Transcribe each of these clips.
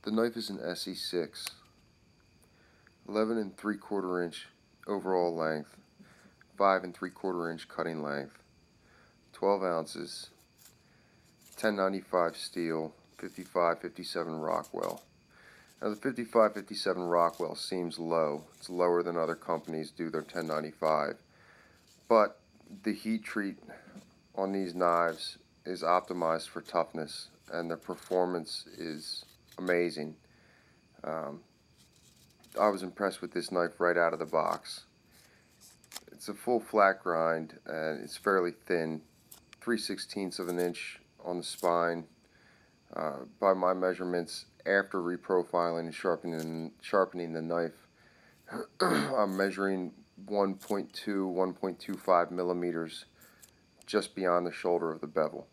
The knife is an ESEE 6, 11 3/4 inch overall length, 5 3/4 inch cutting length, 12 ounces, 1095 steel, 55-57 Rockwell. Now the 55-57 Rockwell seems low. It's lower than other companies do their 1095, but the heat treat on these knives is optimized for toughness, and the performance is amazing. I was impressed with this knife right out of the box. It's a full flat grind and it's fairly thin, 3/16 of an inch on the spine. By my measurements, after reprofiling and sharpening the knife, I'm measuring 1.2, 1.25 millimeters just beyond the shoulder of the bevel.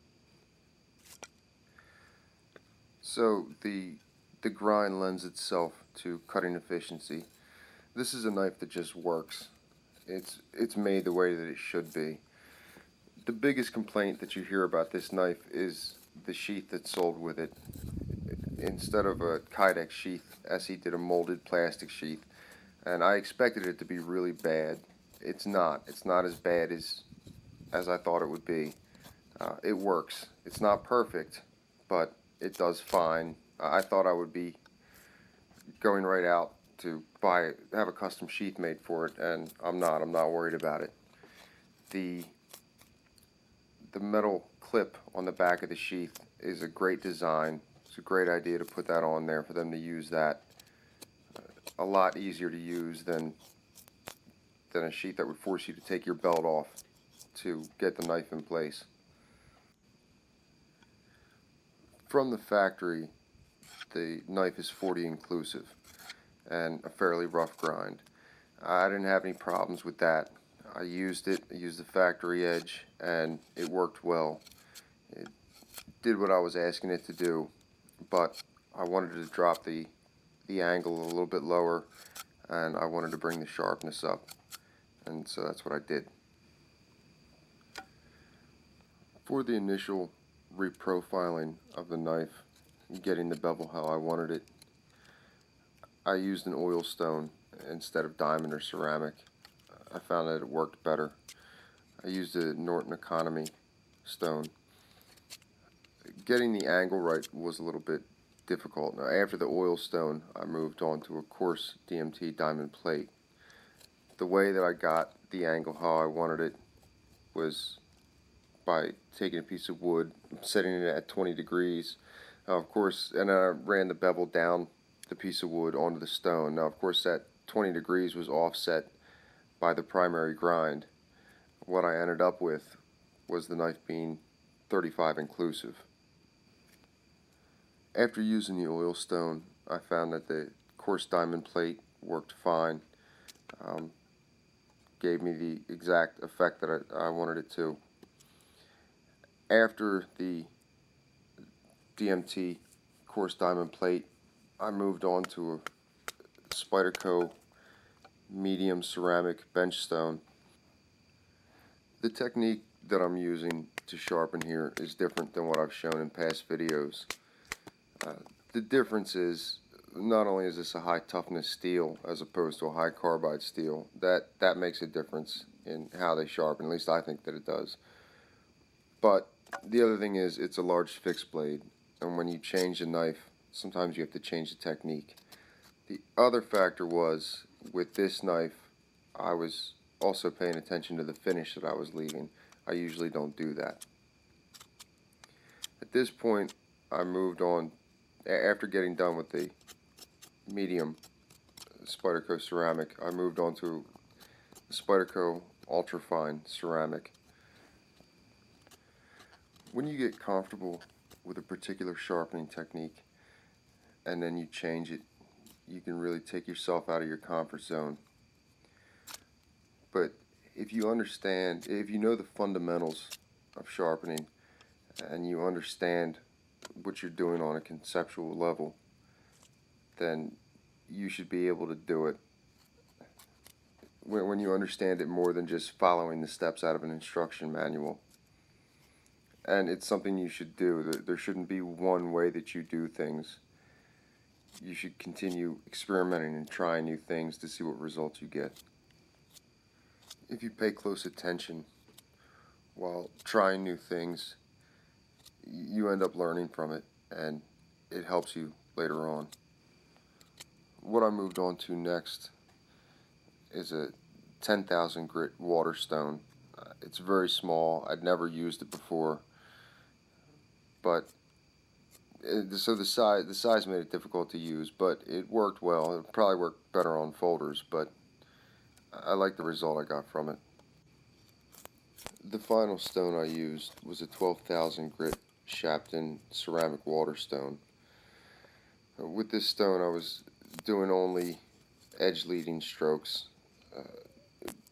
So the grind lends itself to cutting efficiency. This is a knife that just works. It's made the way that it should be. The biggest complaint that you hear about this knife is the sheath that's sold with it. Instead of a Kydex sheath, ESEE did a molded plastic sheath, and I expected it to be really bad. It's not. It's not as bad as I thought it would be. It works. It's not perfect, but it does fine. I thought I would be going right out to have a custom sheath made for it, and I'm not worried about it. The metal clip on the back of the sheath is a great design. It's a great idea to put that on there for them to use that. A lot easier to use than a sheath that would force you to take your belt off to get the knife in place. From the factory, the knife is 40 inclusive and a fairly rough grind. I didn't have any problems with that. I used it. I used the factory edge, and it worked well. It did what I was asking it to do, but I wanted to drop the angle a little bit lower, and I wanted to bring the sharpness up, and so that's what I did. For the initial reprofiling of the knife, getting the bevel how I wanted it, I used an oil stone instead of diamond or ceramic. I found that it worked better. I used a Norton Economy stone. Getting the angle right was a little bit difficult. Now, after the oil stone, I moved on to a coarse DMT diamond plate. The way that I got the angle how I wanted it was by taking a piece of wood, setting it at 20 degrees, of course, and I ran the bevel down the piece of wood onto the stone. Now, of course, that 20 degrees was offset by the primary grind. What I ended up with was the knife being 35 inclusive. After using the oil stone, I found that the coarse diamond plate worked fine. Gave me the exact effect that I wanted it to. After the DMT coarse diamond plate, I moved on to a Spyderco medium ceramic bench stone. The technique that I'm using to sharpen here is different than what I've shown in past videos. The difference is, not only is this a high toughness steel as opposed to a high carbide steel, that makes a difference in how they sharpen. At least I think that it does. But the other thing is, it's a large fixed blade, and when you change the knife, sometimes you have to change the technique. The other factor was, with this knife, I was also paying attention to the finish that I was leaving. I usually don't do that. At this point, I moved on, after getting done with the medium Spyderco ceramic, I moved on to the Spyderco ultrafine ceramic. When you get comfortable with a particular sharpening technique and then you change it, you can really take yourself out of your comfort zone. But if you understand, if you know the fundamentals of sharpening and you understand what you're doing on a conceptual level, then you should be able to do it. When you understand it more than just following the steps out of an instruction manual. And it's something you should do. There shouldn't be one way that you do things. you should continue experimenting and trying new things to see what results you get. If you pay close attention while trying new things, you end up learning from it, and it helps you later on. What I moved on to next is a 10,000 grit water stone. It's very small. I'd never used it before, but so the size made it difficult to use, but it worked well. It probably worked better on folders, but I like the result I got from it. The final stone I used was a 12,000 grit Shapton ceramic water stone. With this stone I was doing only edge leading strokes.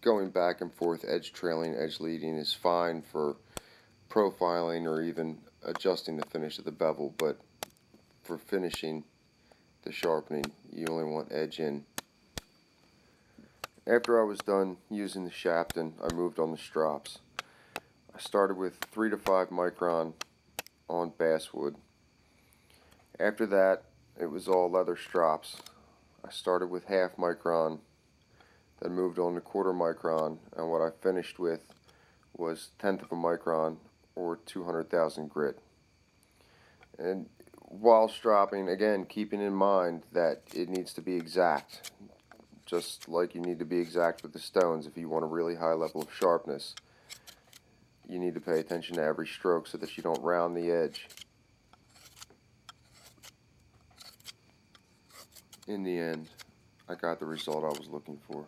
Going back and forth, edge trailing, edge leading is fine for profiling or even adjusting the finish of the bevel, but for finishing the sharpening, you only want edge in. After I was done using the Shapton, I moved on the Strops. I started with 3 to 5 micron on basswood. After that, it was all leather strops. I started with half micron, then moved on to quarter micron, and what I finished with was 1/10 of a micron, or 200,000 grit. And while stropping, again, keeping in mind that it needs to be exact, just like you need to be exact with the stones. If you want a really high level of sharpness, you need to pay attention to every stroke so that you don't round the edge. In the end, I got the result I was looking for.